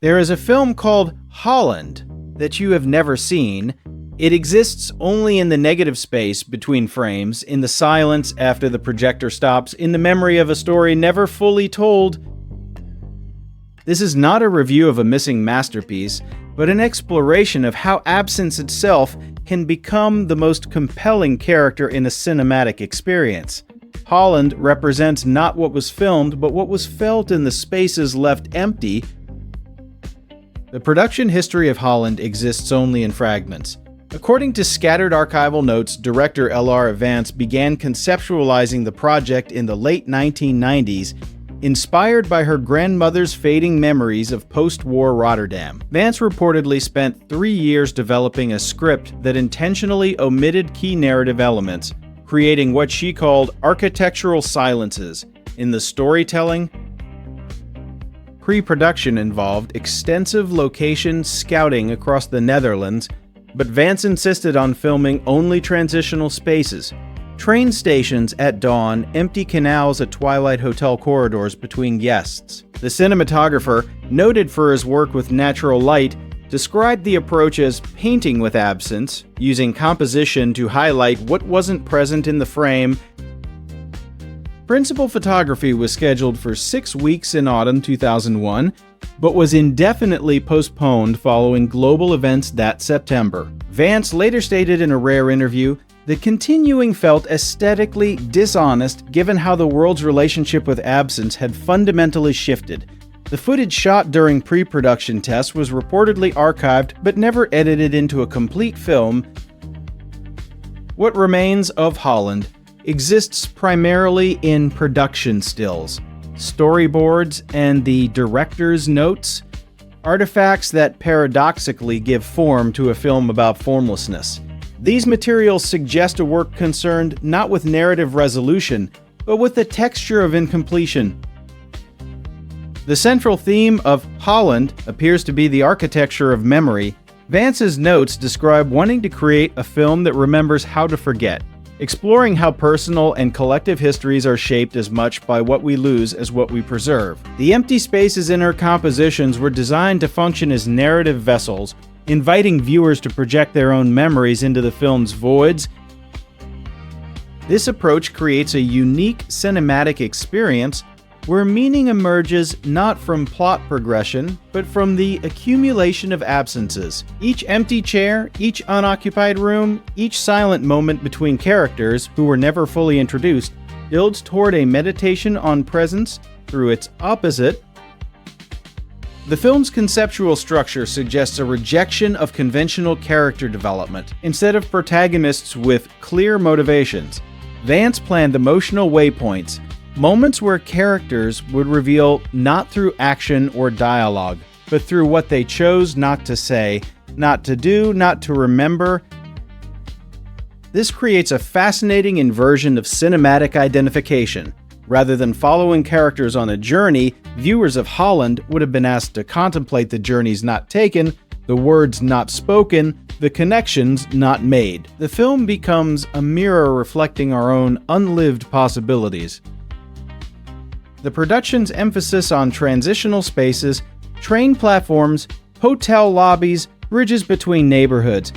There is a film called Holland that you have never seen. It exists only in the negative space between frames, in the silence after the projector stops, in the memory of a story never fully told. This is not a review of a missing masterpiece, but an exploration of how absence itself can become the most compelling character in a cinematic experience. Holland represents not what was filmed, but what was felt in the spaces left empty. The production history of Holland exists only in fragments. According to scattered archival notes, director L.R. Vance began conceptualizing the project in the late 1990s, inspired by her grandmother's fading memories of post-war Rotterdam. Vance reportedly spent 3 years developing a script that intentionally omitted key narrative elements, creating what she called architectural silences in the storytelling. Pre-production involved extensive location scouting across the Netherlands, but Vance insisted on filming only transitional spaces. Train stations at dawn, empty canals at twilight hotel corridors between guests. The cinematographer, noted for his work with natural light, described the approach as painting with absence, using composition to highlight what wasn't present in the frame. Principal photography was scheduled for 6 weeks in autumn 2001, but was indefinitely postponed following global events that September. Vance later stated in a rare interview that continuing felt aesthetically dishonest given how the world's relationship with absence had fundamentally shifted. The footage shot during pre-production tests was reportedly archived but never edited into a complete film. What remains of Holland exists primarily in production stills, storyboards, and the director's notes, artifacts that paradoxically give form to a film about formlessness. These materials suggest a work concerned not with narrative resolution, but with the texture of incompletion. The central theme of Holland appears to be the architecture of memory. Vance's notes describe wanting to create a film that remembers how to forget, exploring how personal and collective histories are shaped as much by what we lose as what we preserve. The empty spaces in her compositions were designed to function as narrative vessels, inviting viewers to project their own memories into the film's voids. This approach creates a unique cinematic experience where meaning emerges not from plot progression, but from the accumulation of absences. Each empty chair, each unoccupied room, each silent moment between characters who were never fully introduced builds toward a meditation on presence through its opposite. The film's conceptual structure suggests a rejection of conventional character development. Instead of protagonists with clear motivations, Vance planned emotional waypoints, moments where characters would reveal not through action or dialogue, but through what they chose not to say, not to do, not to remember. This creates a fascinating inversion of cinematic identification. Rather than following characters on a journey, viewers of Holland would have been asked to contemplate the journeys not taken, the words not spoken, the connections not made. The film becomes a mirror reflecting our own unlived possibilities. The production's emphasis on transitional spaces, train platforms, hotel lobbies, bridges between neighborhoods,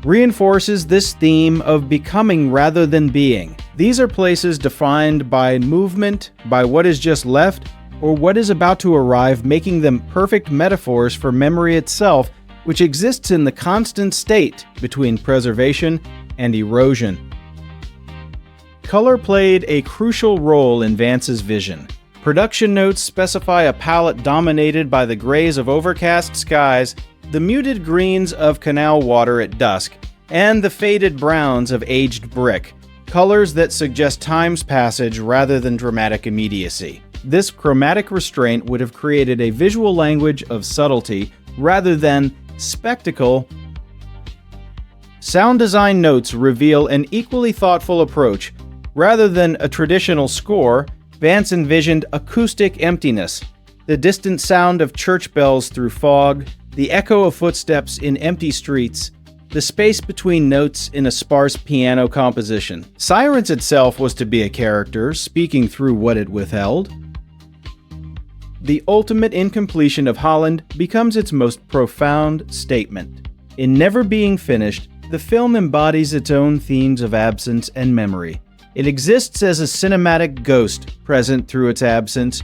reinforces this theme of becoming rather than being. These are places defined by movement, by what is just left, or what is about to arrive, making them perfect metaphors for memory itself, which exists in the constant state between preservation and erosion. Color played a crucial role in Vance's vision. Production notes specify a palette dominated by the grays of overcast skies, the muted greens of canal water at dusk, and the faded browns of aged brick, colors that suggest time's passage rather than dramatic immediacy. This chromatic restraint would have created a visual language of subtlety rather than spectacle. Sound design notes reveal an equally thoughtful approach. Rather than a traditional score, Vance envisioned acoustic emptiness, the distant sound of church bells through fog, the echo of footsteps in empty streets, the space between notes in a sparse piano composition. Silence itself was to be a character, speaking through what it withheld. the ultimate incompletion of Holland becomes its most profound statement. In never being finished, the film embodies its own themes of absence and memory. It exists as a cinematic ghost, present through its absence,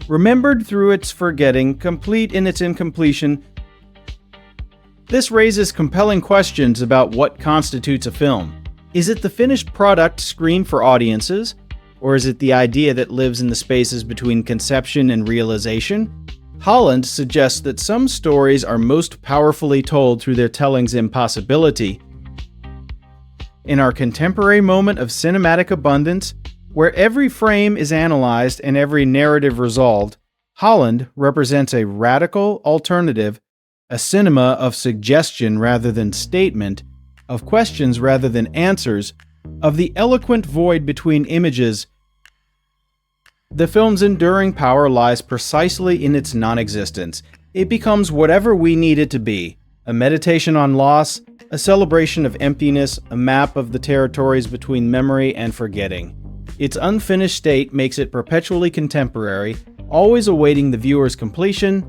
remembered through its forgetting, complete in its incompletion. This raises compelling questions about what constitutes a film. Is it the finished product screened for audiences? Or is it the idea that lives in the spaces between conception and realization? Holland suggests that some stories are most powerfully told through their telling's impossibility. In our contemporary moment of cinematic abundance, where every frame is analyzed and every narrative resolved, Holland represents a radical alternative, a cinema of suggestion rather than statement, of questions rather than answers, of the eloquent void between images. The film's enduring power lies precisely in its non-existence. It becomes whatever we need it to be: a meditation on loss, a celebration of emptiness, a map of the territories between memory and forgetting. Its unfinished state makes it perpetually contemporary, always awaiting the viewer's completion.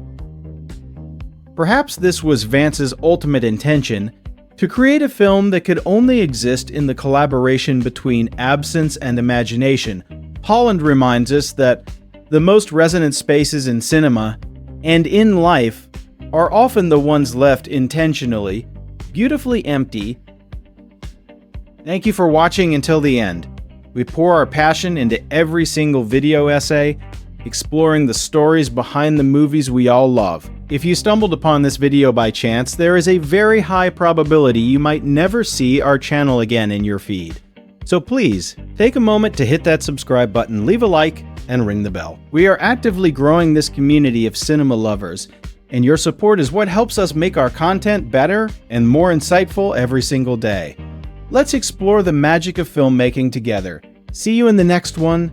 Perhaps this was Vance's ultimate intention: to create a film that could only exist in the collaboration between absence and imagination. Holland reminds us that the most resonant spaces in cinema and in life are often the ones left intentionally, beautifully empty. Thank you for watching until the end. We pour our passion into every single video essay, exploring the stories behind the movies we all love. If you stumbled upon this video by chance, there is a very high probability you might never see our channel again in your feed. So please, take a moment to hit that subscribe button, leave a like, and ring the bell. We are actively growing this community of cinema lovers, and your support is what helps us make our content better and more insightful every single day. Let's explore the magic of filmmaking together. See you in the next one.